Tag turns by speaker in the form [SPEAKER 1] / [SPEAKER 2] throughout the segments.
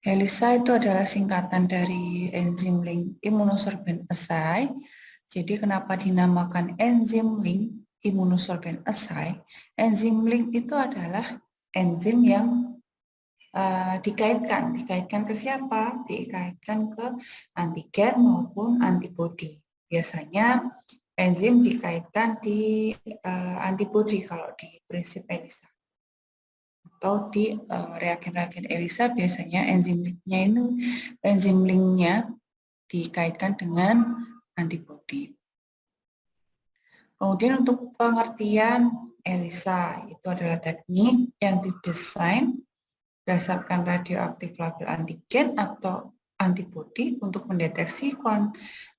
[SPEAKER 1] ELISA itu adalah singkatan dari enzim link immunosorbent assay. Jadi kenapa dinamakan enzim link immunosorbent assay? Enzim link itu adalah enzim yang dikaitkan ke siapa? Dikaitkan ke antigen maupun antibodi. Biasanya enzim dikaitkan di antibodi kalau di prinsip ELISA. Atau di reagen-reagen ELISA biasanya enzim linknya dikaitkan dengan antibodi. Kemudian untuk pengertian ELISA itu adalah teknik yang didesain berdasarkan radioaktif label antigen atau antibodi untuk mendeteksi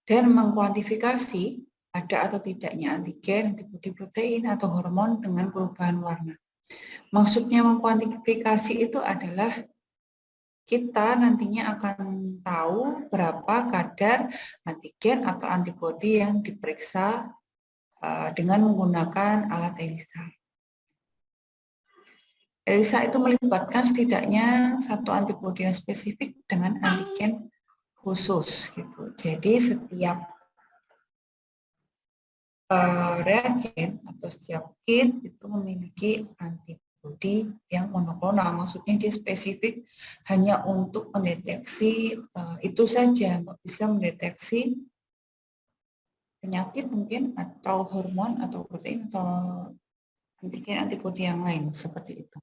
[SPEAKER 1] dan mengkuantifikasi ada atau tidaknya antigen, antibodi protein atau hormon dengan perubahan warna. Maksudnya mengkuantifikasi itu adalah kita nantinya akan tahu berapa kadar antigen atau antibodi yang diperiksa dengan menggunakan alat ELISA. ELISA itu melibatkan setidaknya satu antibodi yang spesifik dengan antigen khusus, gitu. Jadi setiap reagen atau setiap kit itu memiliki antibodi yang monoklonal, maksudnya dia spesifik hanya untuk mendeteksi itu saja, nggak bisa mendeteksi penyakit mungkin atau hormon atau protein atau antigen antibodi yang lain seperti itu.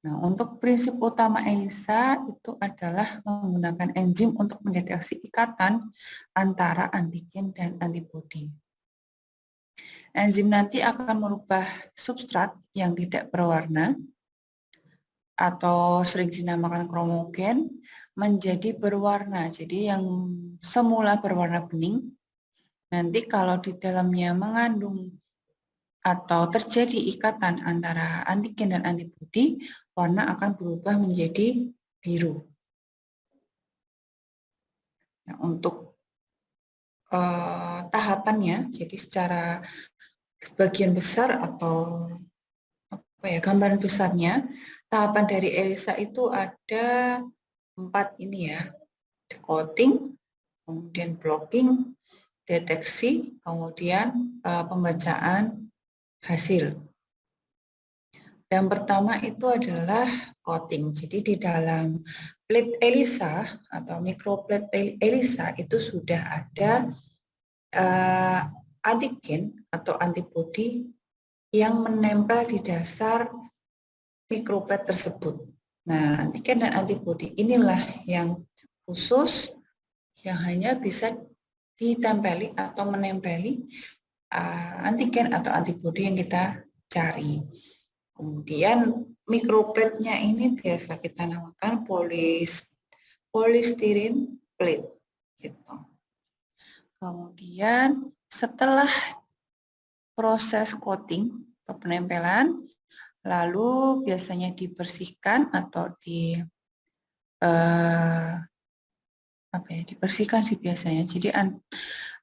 [SPEAKER 1] Nah, untuk prinsip utama ELISA itu adalah menggunakan enzim untuk mendeteksi ikatan antara antigen dan antibodi. Enzim nanti akan merubah substrat yang tidak berwarna atau sering dinamakan kromogen menjadi berwarna. Jadi yang semula berwarna bening, nanti kalau di dalamnya mengandung atau terjadi ikatan antara antigen dan antibodi, warna akan berubah menjadi biru. Nah, untuk tahapannya, jadi secara sebagian besar atau gambaran besarnya, tahapan dari ELISA itu ada 4 ini ya, coating, kemudian blocking, deteksi, kemudian pembacaan hasil. Yang pertama itu adalah coating. Jadi di dalam plate ELISA atau microplate ELISA itu sudah ada antigen atau antibodi yang menempel di dasar microplate tersebut. Nah, antigen dan antibodi inilah yang khusus yang hanya bisa ditempeli atau menempeli antigen atau antibodi yang kita cari. Kemudian microplate-nya ini biasa kita namakan polystyrene plate. Gitu. Kemudian setelah proses coating atau penempelan, lalu biasanya dibersihkan atau dibersihkan sih biasanya. Jadi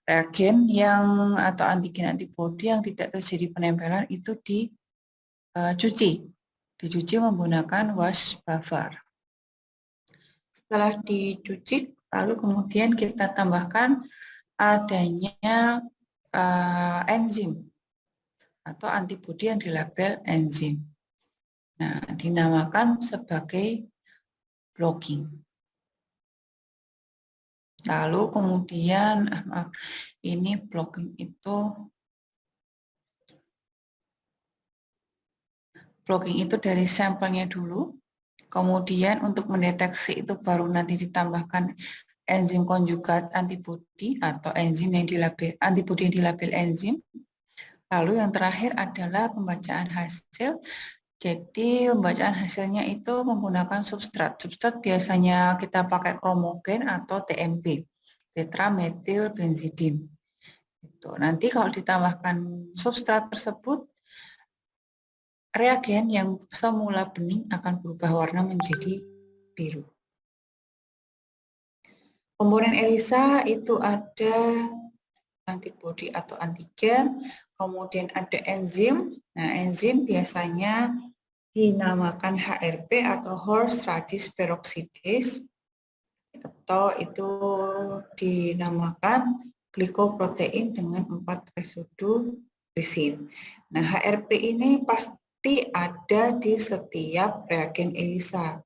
[SPEAKER 1] reagen yang atau antigen antibodi yang tidak terjadi penempelan itu dicuci menggunakan wash buffer. Setelah dicuci, lalu kemudian kita tambahkan adanya enzim atau antibodi yang dilabel enzim. Nah, dinamakan sebagai blocking. Lalu kemudian, ini blocking itu dari sampelnya dulu, kemudian untuk mendeteksi itu baru nanti ditambahkan enzim konjugat antibodi atau enzim yang dilabel antibodi yang dilabel enzim. Lalu yang terakhir adalah pembacaan hasil. Jadi pembacaan hasilnya itu menggunakan substrat. Substrat biasanya kita pakai kromogen atau TMB, tetrametylbenzidin. Nanti kalau ditambahkan substrat tersebut, reagen yang semula bening akan berubah warna menjadi biru. Komponen ELISA itu ada antibodi atau antigen, kemudian ada enzim. Nah, enzim biasanya dinamakan HRP atau horse radish peroxidase, atau itu dinamakan glikoprotein dengan 4 residu lisin. Nah, HRP ini pasti ada di setiap reagen ELISA.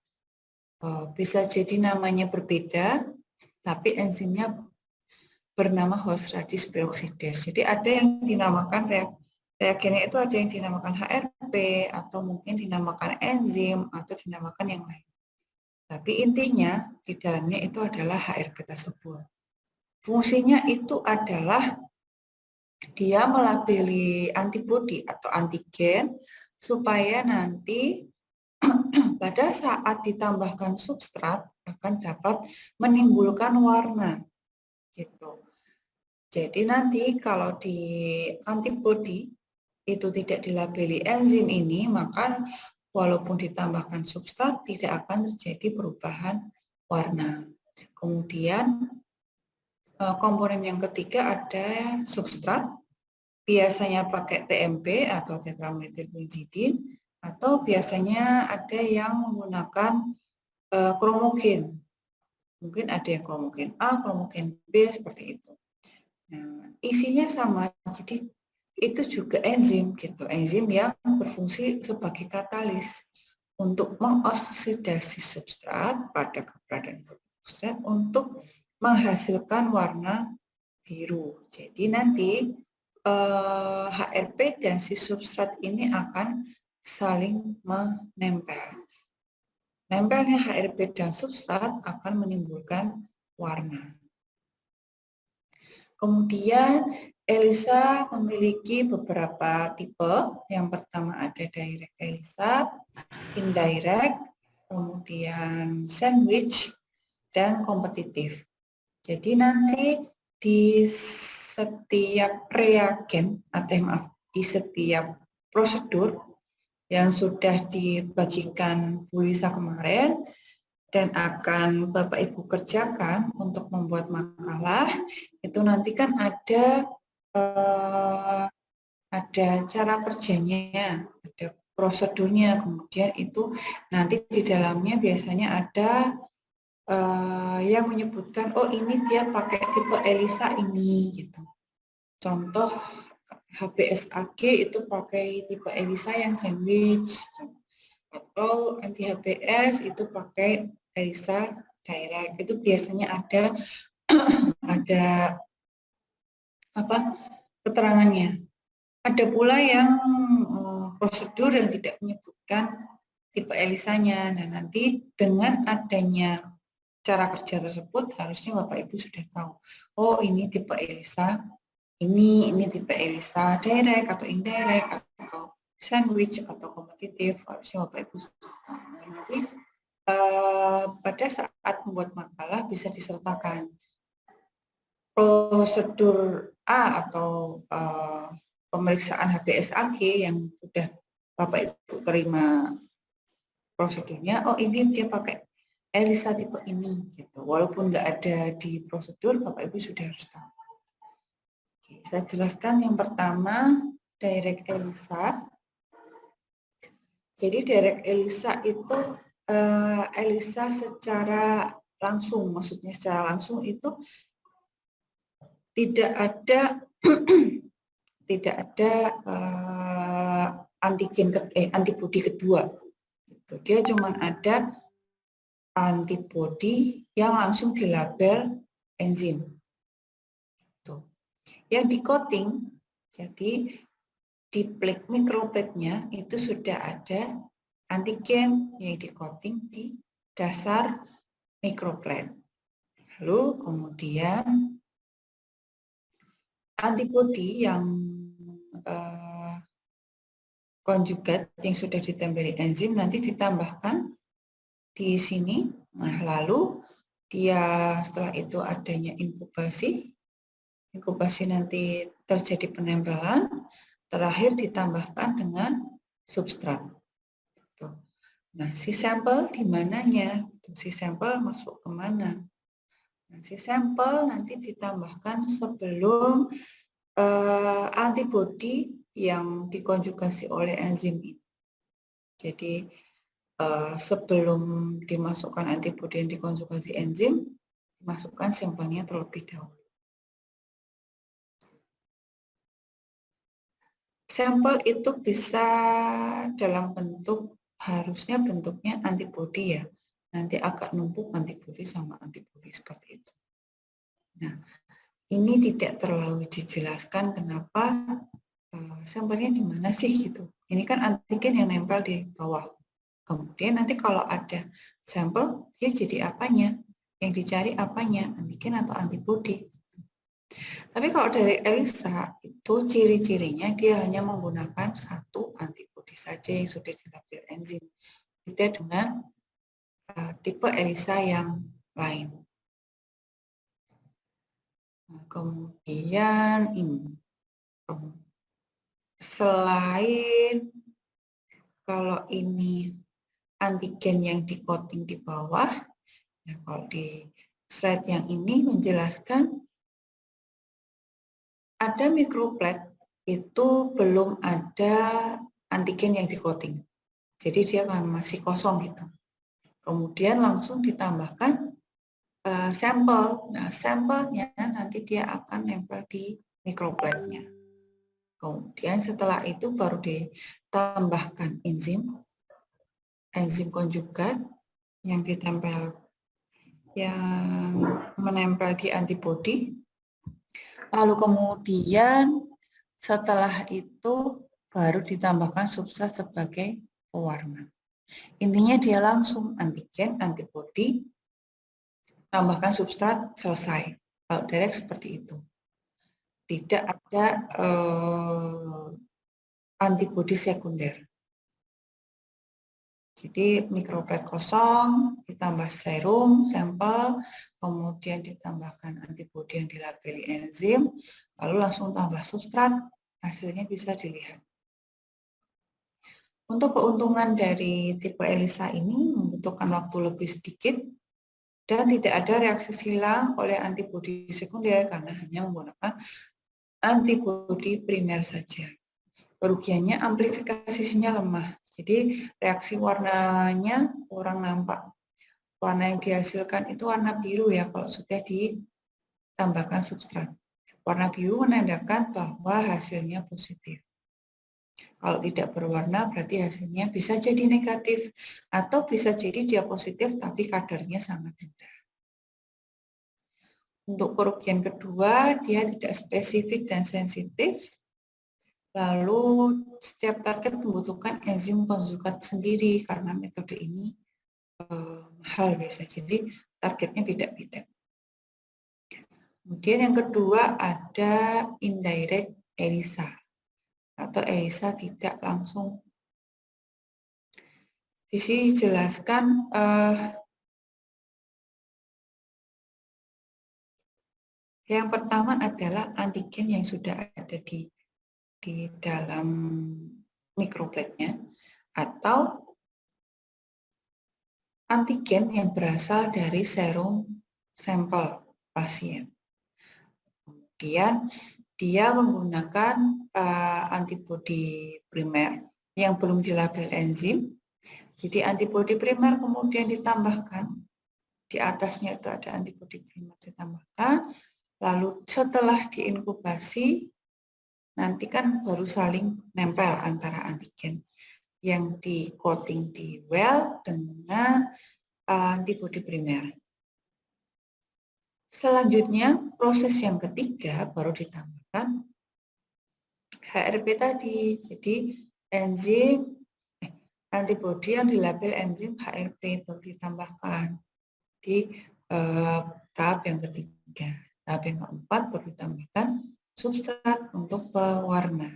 [SPEAKER 1] Bisa jadi namanya berbeda, tapi enzimnya bernama horse radish peroxidase. Jadi ada yang dinamakan reagennya itu ada yang dinamakan HRP atau mungkin dinamakan enzim atau dinamakan yang lain. Tapi intinya di dalamnya itu adalah HRP tersebut. Fungsinya itu adalah dia melabeli antibodi atau antigen supaya nanti pada saat ditambahkan substrat akan dapat menimbulkan warna gitu. Jadi nanti kalau di antibodi itu tidak dilabeli enzim ini, maka walaupun ditambahkan substrat tidak akan terjadi perubahan warna. Kemudian komponen yang ketiga ada substrat, biasanya pakai TMP atau tetramethylbenzidin, atau biasanya ada yang menggunakan kromogen. Mungkin ada yang kromogen A, kromogen B, seperti itu. Nah, isinya sama, jadi itu juga enzim gitu, enzim yang berfungsi sebagai katalis untuk mengoksidasi substrat pada keberadaan substrat untuk menghasilkan warna biru. Jadi nanti HRP dan si substrat ini akan saling menempel. Nempelnya HRP dan substrat akan menimbulkan warna. Kemudian ELISA memiliki beberapa tipe. Yang pertama ada direct ELISA, indirect, kemudian sandwich, dan kompetitif. Jadi nanti di setiap reagen atau maaf, di setiap prosedur yang sudah dibagikan Bu Lisa kemarin dan akan Bapak Ibu kerjakan untuk membuat makalah, itu nanti kan ada cara kerjanya, ada prosedurnya, kemudian itu nanti di dalamnya biasanya ada yang menyebutkan, oh ini dia pakai tipe ELISA ini, gitu. Contoh HBsAg itu pakai tipe ELISA yang sandwich, atau anti HBs itu pakai ELISA direct. Itu biasanya ada keterangannya. Ada pula yang prosedur yang tidak menyebutkan tipe ELISA-nya. Nah, nanti dengan adanya cara kerja tersebut harusnya Bapak Ibu sudah tahu. Oh, ini tipe ELISA, ini tipe ELISA direct atau indirect atau sandwich atau kompetitif, harusnya Bapak Ibu sudah tahu. Nanti pada saat membuat makalah bisa disertakan prosedur A atau pemeriksaan HBsAg yang sudah Bapak Ibu terima prosedurnya, oh ini dia pakai ELISA tipe ini, gitu. Walaupun nggak ada di prosedur, Bapak Ibu sudah harus tahu. Oke, saya jelaskan yang pertama, direct ELISA. Jadi direct ELISA itu ELISA secara langsung, maksudnya secara langsung itu tidak ada antibodi kedua. Dia cuma ada antibodi yang langsung dilabel enzim. Yang di coating, jadi di plate mikroplate-nya itu sudah ada antigen yang di coating di dasar mikroplate. Lalu kemudian antibodi yang konjugat yang sudah ditempeli enzim nanti ditambahkan di sini. Nah, lalu dia setelah itu adanya inkubasi nanti terjadi penempelan, terakhir ditambahkan dengan substrat. Nah, si sampel di mananya? Si sampel masuk ke mana? Nah, si sampel nanti ditambahkan sebelum antibodi yang dikonjugasi oleh enzim ini. Jadi sebelum dimasukkan antibodi yang dikonjugasi enzim, dimasukkan sampelnya terlebih dahulu. Sampel itu bisa dalam bentuk, harusnya bentuknya antibodi ya. Nanti agak numpuk antibodi sama antibodi seperti itu. Nah, ini tidak terlalu dijelaskan kenapa sampelnya di mana sih gitu. Ini kan antigen yang nempel di bawah. Kemudian nanti kalau ada sampel, dia jadi apanya? Yang dicari apanya? Antigen atau antibodi? Tapi kalau dari ELISA, itu ciri-cirinya dia hanya menggunakan satu antibodi saja yang sudah dilabel enzim. Beda dengan tipe ELISA yang lain. Nah, kemudian ini. Selain kalau ini antigen yang di-coating di bawah, ya kalau di slide yang ini menjelaskan ada mikroplet itu belum ada antigen yang di-coating. Jadi dia masih kosong gitu. Kemudian langsung ditambahkan sampel. Nah, sampelnya nanti dia akan nempel di mikropletnya. Kemudian setelah itu baru ditambahkan enzim konjugat yang menempel di antibodi. Lalu kemudian setelah itu baru ditambahkan substrat sebagai pewarna. Intinya dia langsung antigen, antibodi, tambahkan substrat, selesai. Kalau direct seperti itu. Tidak ada antibodi sekunder. Jadi mikroplet kosong, ditambah serum, sampel, kemudian ditambahkan antibodi yang dilabeli enzim, lalu langsung tambah substrat, hasilnya bisa dilihat. Untuk keuntungan dari tipe ELISA ini membutuhkan waktu lebih sedikit dan tidak ada reaksi silang oleh antibodi sekunder karena hanya menggunakan antibodi primer saja. Kerugiannya amplifikasinya lemah. Jadi reaksi warnanya kurang nampak. Warna yang dihasilkan itu warna biru ya kalau sudah ditambahkan substrat. Warna biru menandakan bahwa hasilnya positif. Kalau tidak berwarna berarti hasilnya bisa jadi negatif atau bisa jadi dia positif tapi kadarnya sangat rendah. Untuk kerugian kedua, dia tidak spesifik dan sensitif. Lalu setiap target membutuhkan enzim konjugat sendiri karena metode ini mahal biasa. Jadi targetnya beda-beda. Kemudian yang kedua ada indirect ELISA atau ELISA tidak langsung. Di sini dijelaskan yang pertama adalah antigen yang sudah ada di dalam mikropletnya atau antigen yang berasal dari serum sampel pasien. Kemudian dia menggunakan antibodi primer yang belum dilabel enzim. Jadi antibodi primer kemudian ditambahkan. Di atasnya itu ada antibodi primer ditambahkan. Lalu setelah diinkubasi, nanti kan baru saling nempel antara antigen yang di-coating di well dengan antibodi primer. Selanjutnya, proses yang ketiga baru ditambahkan HRP tadi. Jadi enzim antibodi yang dilabel enzim HRP baru ditambahkan di tahap yang ketiga. Tahap yang keempat baru ditambahkan substrat untuk pewarna.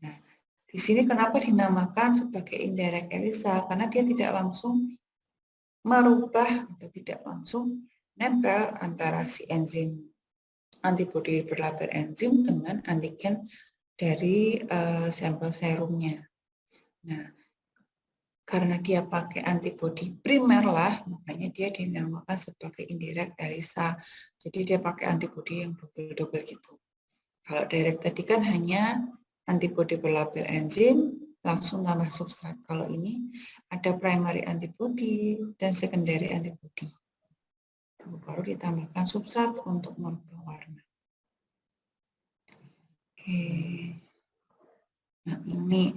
[SPEAKER 1] Nah, di sini kenapa dinamakan sebagai indirect ELISA? Karena dia tidak langsung merubah atau tidak langsung nempel antara si enzim antibodi berlabel enzim dengan antigen dari sampel serumnya. Nah, karena dia pakai antibodi primer lah, makanya dia dinamakan sebagai indirect ELISA. Jadi dia pakai antibodi yang double-double gitu. Kalau direct tadi kan hanya antibodi berlabel enzim, langsung tambah substrat. Kalau ini ada primary antibody dan secondary antibody. Baru ditambahkan substrat untuk merubah warna. Oke. Nah, ini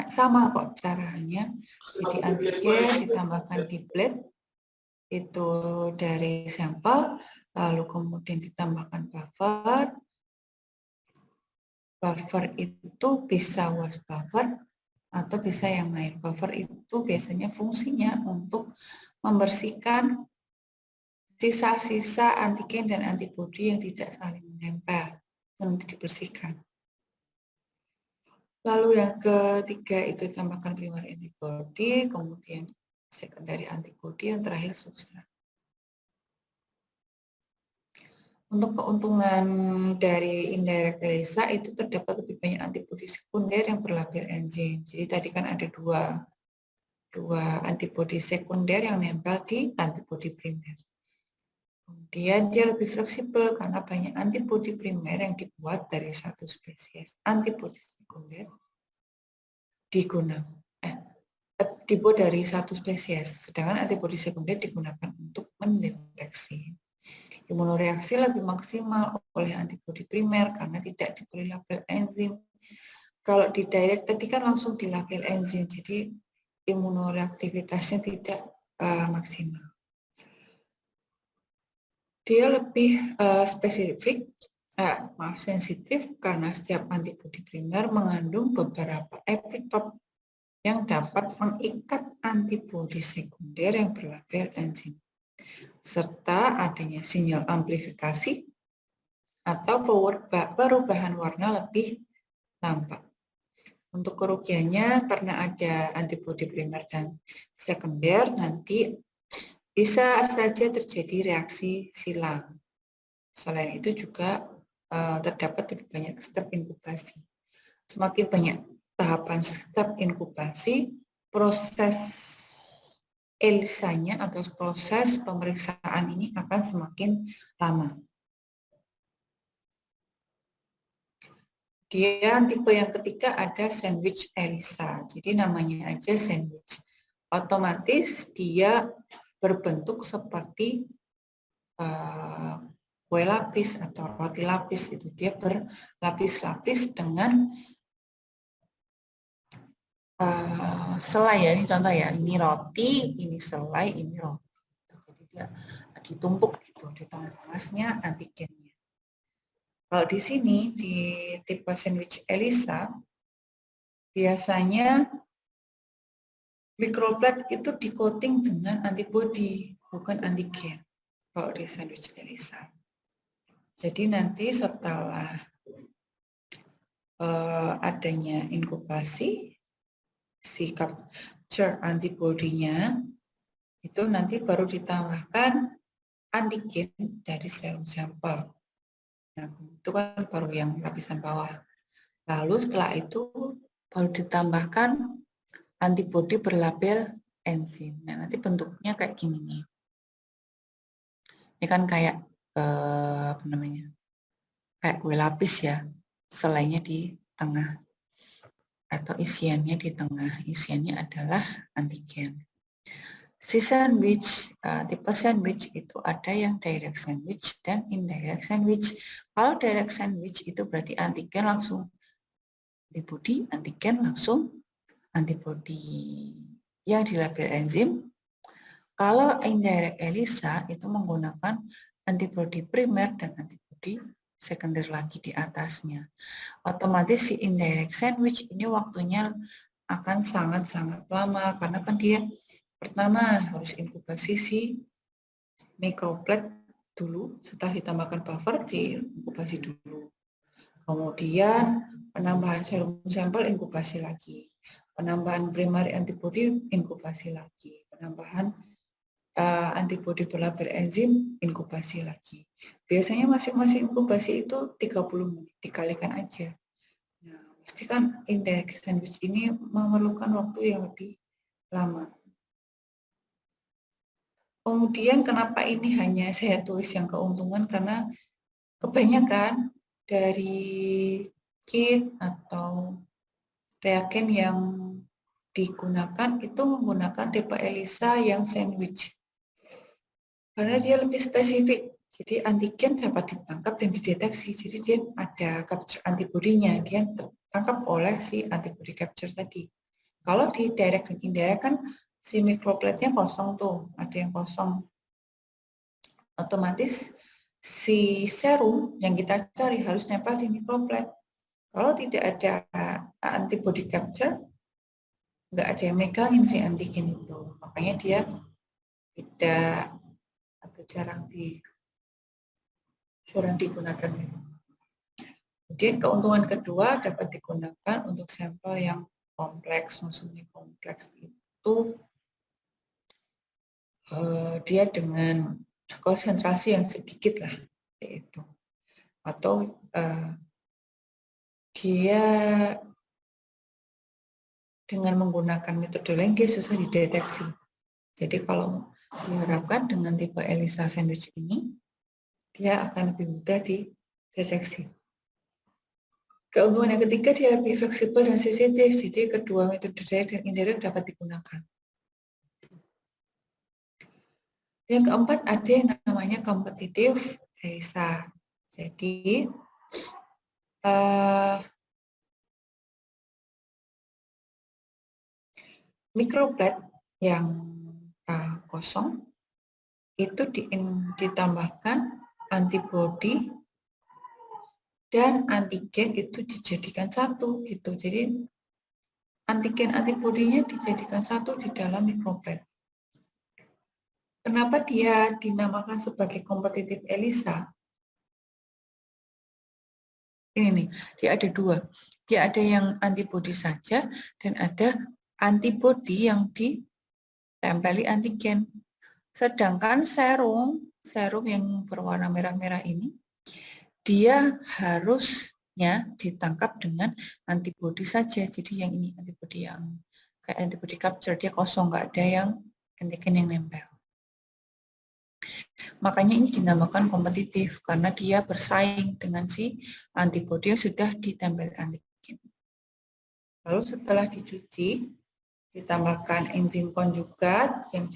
[SPEAKER 1] sama kok caranya. Jadi antigen ditambahkan di plate itu dari sampel, lalu kemudian ditambahkan buffer. Buffer itu bisa was buffer atau bisa yang lain. Buffer itu biasanya fungsinya untuk membersihkan sisa-sisa antigen dan antibodi yang tidak saling menempel, nanti dibersihkan. Lalu yang ketiga itu tambahkan primary antibody, kemudian secondary antibody, yang terakhir substrat. Untuk keuntungan dari indirect ELISA itu terdapat lebih banyak antibodi sekunder yang berlabel enzim. Jadi tadi kan ada dua antibodi sekunder yang nempel di antibodi primer. Kemudian dia lebih fleksibel karena banyak antibodi primer yang dibuat dari satu spesies. Antibodi sekunder dibuat dari satu spesies, sedangkan antibodi sekunder digunakan untuk mendeteksi. Imunoreaksi lebih maksimal oleh antibodi primer karena tidak diberi label enzim. Kalau di direct tadi kan langsung di label enzim, jadi imunoreaktivitasnya tidak maksimal. Dia lebih spesifik, sensitif karena setiap antibodi primer mengandung beberapa epitop yang dapat mengikat antibodi sekunder yang berlabel enzim, serta adanya sinyal amplifikasi atau perubahan warna lebih tampak. Untuk kerugiannya karena ada antibodi primer dan sekunder, nanti bisa saja terjadi reaksi silang. Selain itu juga terdapat lebih banyak step inkubasi. Semakin banyak tahapan step inkubasi, proses ELISA-nya atau proses pemeriksaan ini akan semakin lama. Dia tipe yang ketiga ada sandwich ELISA. Jadi namanya aja sandwich. Otomatis dia berbentuk seperti kue lapis atau roti lapis. Itu dia berlapis-lapis dengan selai ya. Ini contoh ya. Ini roti, ini selai, ini roti. Jadi dia ditumpuk gitu di tengah-tengahnya antigennya. Kalau di sini di tipe sandwich ELISA biasanya mikroplat itu di-coating dengan antibodi, bukan antigen. Kalau di sandwich ELISA. Jadi nanti setelah adanya inkubasi, si capture antibodinya itu nanti baru ditambahkan antigen dari serum sampel. Nah, itu kan baru yang lapisan bawah. Lalu setelah itu baru ditambahkan antibodi berlabel enzim. Nah, nanti bentuknya kayak gini nih. Ini kan kayak apa namanya? Kayak kue lapis ya. Selainya di tengah atau isiannya di tengah. Isiannya adalah antigen. Si sandwich, tipe sandwich itu ada yang direct sandwich dan indirect sandwich. Kalau direct sandwich itu berarti antigen langsung antibodi, antigen langsung antibodi yang dilabel enzim. Kalau indirect ELISA itu menggunakan antibodi primer dan antibodi sekunder lagi di atasnya. Otomatis si indirect sandwich ini waktunya akan sangat-sangat lama karena kan dia pertama harus inkubasi si mikroplat dulu, setelah ditambahkan buffer diinkubasi dulu. Kemudian penambahan serum sampel inkubasi lagi. Penambahan primary antibody inkubasi lagi. Penambahan antibodi berlabel enzim inkubasi lagi. Biasanya masing-masing inkubasi itu 30 menit, dikalikan aja. Nah, pastikan indirect sandwich ini memerlukan waktu yang lebih lama. Kemudian kenapa ini hanya saya tulis yang keuntungan, karena kebanyakan dari kit atau reagen yang digunakan itu menggunakan tipe ELISA yang sandwich. Karena dia lebih spesifik. Jadi antigen dapat ditangkap dan dideteksi. Jadi dia ada capture antibody-nya. Dia tertangkap oleh si antibody capture tadi. Kalau di direct dan indirect kan si mikropletnya kosong tuh. Ada yang kosong. Otomatis si serum yang kita cari harus nempel di mikroplet. Kalau tidak ada antibody capture, nggak ada yang megangin si antigen itu. Makanya dia tidak atau jarang digunakan. Kemudian keuntungan kedua dapat digunakan untuk sampel yang kompleks. Maksudnya kompleks itu dia dengan konsentrasi yang sedikit lah, yaitu atau dia dengan menggunakan metode lain dia susah dideteksi. Jadi kalau diharapkan dengan tipe ELISA sandwich ini, dia akan lebih mudah dideteksi. Keuntungan yang ketiga, dia lebih fleksibel dan sensitif. Jadi kedua metode direct dan indirect dapat digunakan. Yang keempat, ada yang namanya kompetitif ELISA. Jadi mikroplet yang kosong itu ditambahkan antibodi dan antigen itu dijadikan satu gitu. Jadi antigen antibodinya dijadikan satu di dalam mikroplet. Kenapa dia dinamakan sebagai kompetitif ELISA? Ini nih, dia ada dua. Dia ada yang antibodi saja dan ada antibodi yang ditempeli antigen. Sedangkan serum yang berwarna merah-merah ini, dia harusnya ditangkap dengan antibodi saja. Jadi yang ini antibodi yang kayak antibodi capture, dia kosong, nggak ada yang antigen yang nempel. Makanya ini dinamakan kompetitif karena dia bersaing dengan si antibodi yang sudah ditempel antigen. Lalu setelah dicuci, ditambahkan enzim konjugat yang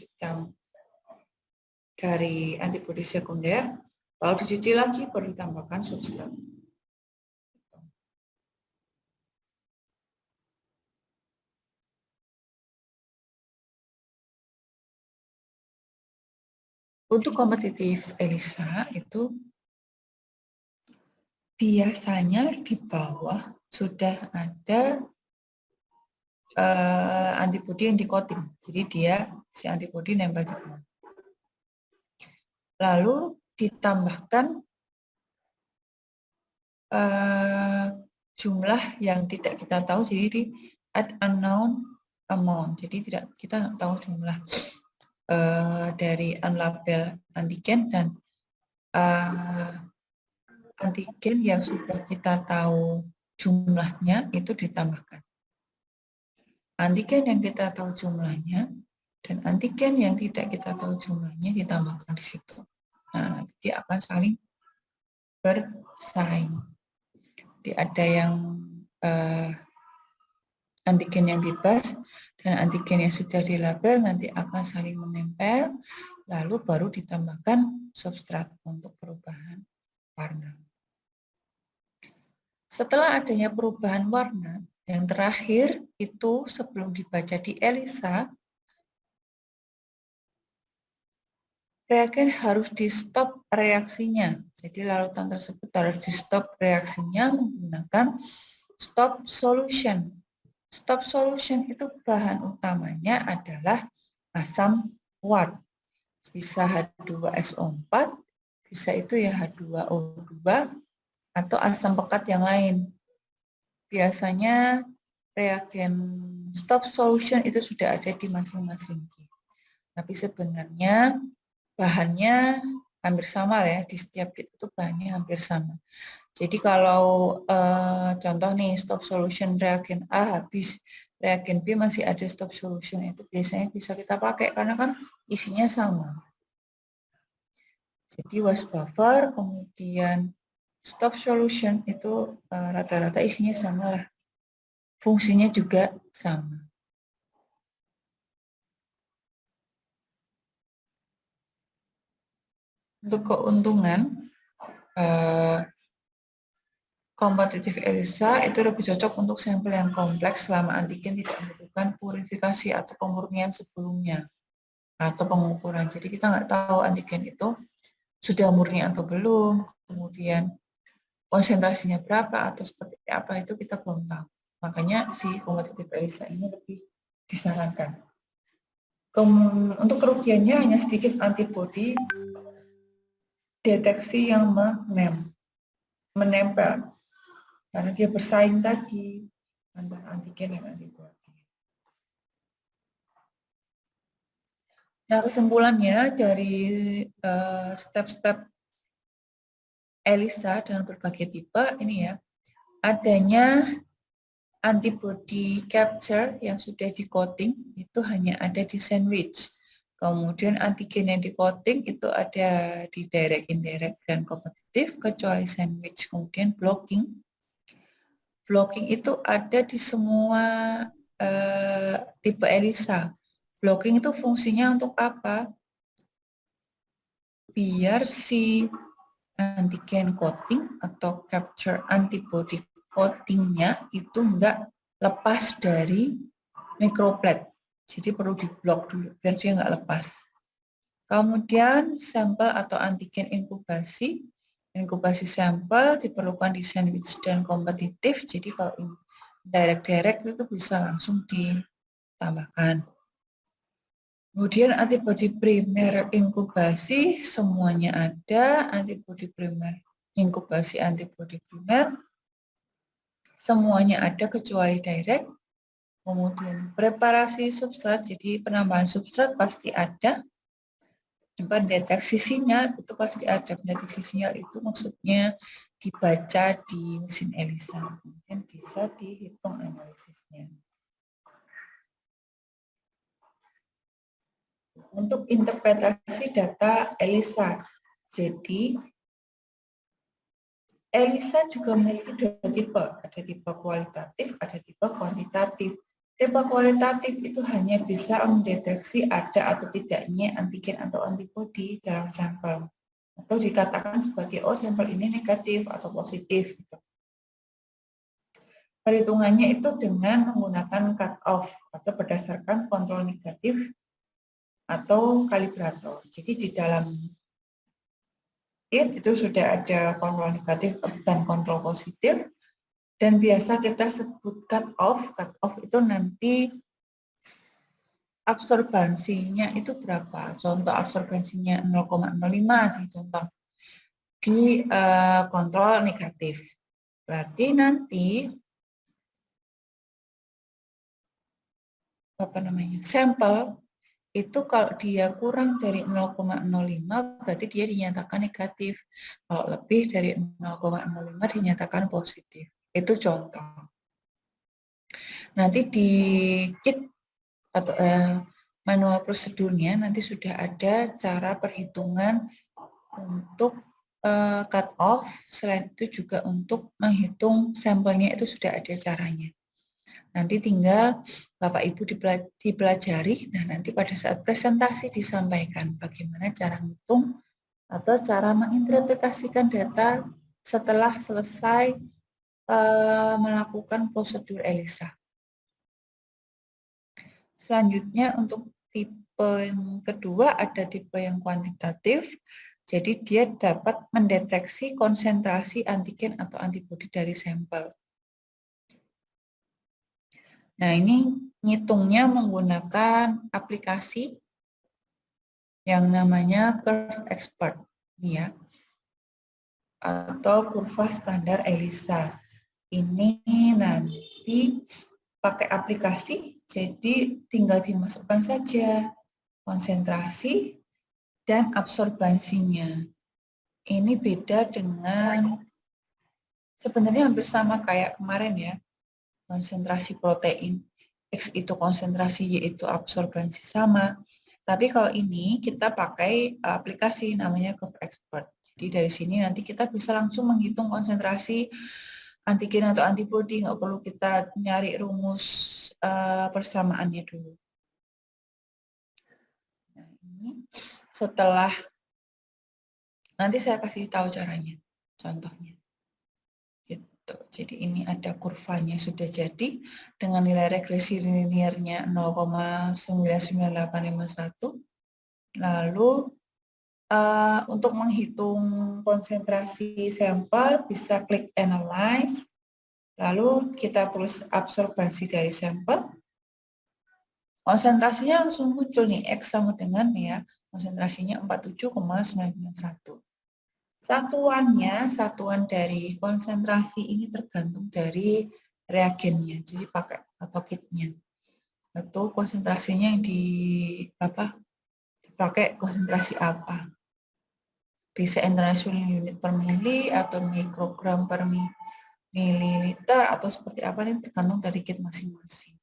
[SPEAKER 1] dari antibodi sekunder, lalu dicuci lagi baru ditambahkan substrat. Untuk kompetitif ELISA itu biasanya di bawah sudah ada antibodi yang di-coating. Jadi dia si antibodi nempel di bawah. Lalu ditambahkan jumlah yang tidak kita tahu, jadi di at unknown amount. Jadi tidak kita tahu jumlah dari unlabeled antigen dan antigen yang sudah kita tahu jumlahnya itu ditambahkan. Antigen yang kita tahu jumlahnya dan antigen yang tidak kita tahu jumlahnya ditambahkan di situ. Nah, nanti dia akan saling bersaing. Jadi ada yang antigen yang bebas dan antigen yang sudah dilabel nanti akan saling menempel, lalu baru ditambahkan substrat untuk perubahan warna. Setelah adanya perubahan warna, yang terakhir itu sebelum dibaca di ELISA, reagen harus di-stop reaksinya. Jadi larutan tersebut harus di-stop reaksinya menggunakan stop solution. Stop solution itu bahan utamanya adalah asam kuat. Bisa H2SO4, bisa itu ya H2O2, atau asam pekat yang lain. Biasanya reagen stop solution itu sudah ada di masing-masing kit. Tapi sebenarnya bahannya hampir sama ya, di setiap kit itu bahannya hampir sama. Jadi kalau contoh nih stop solution reagen A habis, reagen B masih ada stop solution, itu biasanya bisa kita pakai karena kan isinya sama. Jadi wash buffer kemudian stop solution itu rata-rata isinya sama lah. fungsinya juga sama. Untuk keuntungan, kompetitif ELISA itu lebih cocok untuk sampel yang kompleks selama antigen tidak membutuhkan purifikasi atau pemurnian sebelumnya atau pengukuran. Jadi kita nggak tahu antigen itu sudah murni atau belum, kemudian konsentrasinya berapa atau seperti apa itu kita belum tahu. Makanya si kompetitif ELISA ini lebih disarankan. Untuk kerugiannya hanya sedikit antibodi deteksi yang menempel. Karena dia bersaing tadi antara antigen dan antibodi. Nah, kesimpulannya dari step-step ELISA dengan berbagai tipe ini ya, adanya antibody capture yang sudah di-coating itu hanya ada di sandwich. Kemudian antigen yang di-coating itu ada di direct, indirect, dan kompetitif, kecuali sandwich. Kemudian blocking. Blocking itu ada di semua tipe ELISA. Blocking itu fungsinya untuk apa? Biar si antigen coating atau capture antibody coatingnya itu enggak lepas dari microplate. Jadi perlu diblok dulu biar dia enggak lepas. Kemudian sampel atau antigen inkubasi. Inkubasi sampel diperlukan di sandwich dan kompetitif. Jadi kalau direct itu bisa langsung ditambahkan. Kemudian antibodi primer inkubasi semuanya ada, antibodi primer inkubasi antibodi primer semuanya ada kecuali direct. Kemudian preparasi substrat, jadi penambahan substrat pasti ada. Pendeteksi sinyal itu pasti ada. Pendeteksi sinyal itu maksudnya dibaca di mesin ELISA, kemudian bisa dihitung analisisnya. Untuk interpretasi data ELISA, jadi ELISA juga memiliki dua tipe, ada tipe kualitatif, ada tipe kuantitatif. Tipe kualitatif itu hanya bisa mendeteksi ada atau tidaknya antigen atau antibodi dalam sampel, atau dikatakan sebagai sampel ini negatif atau positif. Perhitungannya itu dengan menggunakan cut-off atau berdasarkan kontrol negatif atau kalibrator. Jadi di dalam itu sudah ada kontrol negatif dan kontrol positif, dan biasa kita sebut cut-off. Cut-off itu nanti absorbansinya itu berapa? Contoh absorbansinya 0,05 sih contoh di kontrol negatif. Berarti nanti sampel itu kalau dia kurang dari 0,05 berarti dia dinyatakan negatif. Kalau lebih dari 0,05 dinyatakan positif. Itu contoh. Nanti di kit atau manual prosedurnya nanti sudah ada cara perhitungan untuk cut off. Selain itu juga untuk menghitung sampelnya itu sudah ada caranya. Nanti tinggal Bapak Ibu dipelajari, nah nanti pada saat presentasi disampaikan bagaimana cara menghitung atau cara menginterpretasikan data setelah selesai melakukan prosedur ELISA. Selanjutnya untuk tipe yang kedua ada tipe yang kuantitatif, jadi dia dapat mendeteksi konsentrasi antigen atau antibodi dari sampel. Nah, ini ngitungnya menggunakan aplikasi yang namanya Curve Expert, ya, atau kurva standar ELISA. Ini nanti pakai aplikasi, jadi tinggal dimasukkan saja konsentrasi dan absorbansinya. Ini beda dengan, sebenarnya hampir sama kayak kemarin ya, konsentrasi protein, X itu konsentrasi, Y itu absorbansi sama. Tapi kalau ini kita pakai aplikasi namanya Curve Expert. Jadi dari sini nanti kita bisa langsung menghitung konsentrasi antigen atau antibodi, nggak perlu kita nyari rumus persamaannya dulu. Nah, ini setelah, nanti saya kasih tahu caranya, contohnya. Gitu. Jadi ini ada kurvanya sudah jadi dengan nilai regresi linearnya 0,99851. Lalu untuk menghitung konsentrasi sampel bisa klik analyze. Lalu kita tulis absorbasi dari sampel. Konsentrasinya langsung muncul nih, X sama dengan ya, konsentrasinya 47,991. Satuan dari konsentrasi ini tergantung dari reagennya, jadi pakai atau kitnya. Itu konsentrasinya yang dipakai konsentrasi apa. Bisa international unit per mili atau mikrogram per mililiter atau seperti apa, ini tergantung dari kit masing-masing.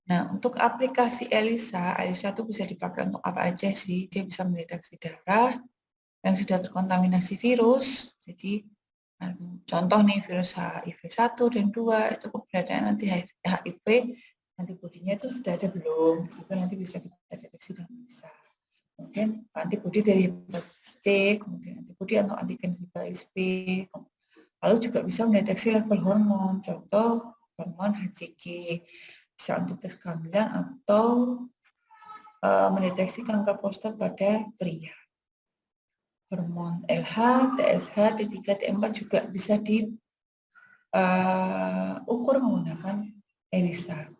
[SPEAKER 1] Nah, untuk aplikasi ELISA itu bisa dipakai untuk apa aja sih? Dia bisa mendeteksi darah yang sudah terkontaminasi virus. Jadi, contoh nih virus HIV 1 dan 2, itu keberadaan HIV, antibodinya itu sudah ada belum? Itu nanti bisa kita deteksi dan bisa. Kemudian antibodi dari hepatitis C, kemudian antibodi atau antigen hepatitis B. Lalu juga bisa mendeteksi level hormon, contoh hormon HCG. Bisa untuk tes kehamilan atau mendeteksi kanker prostat pada pria. Hormon LH, TSH, T3, T4 juga bisa diukur menggunakan ELISA.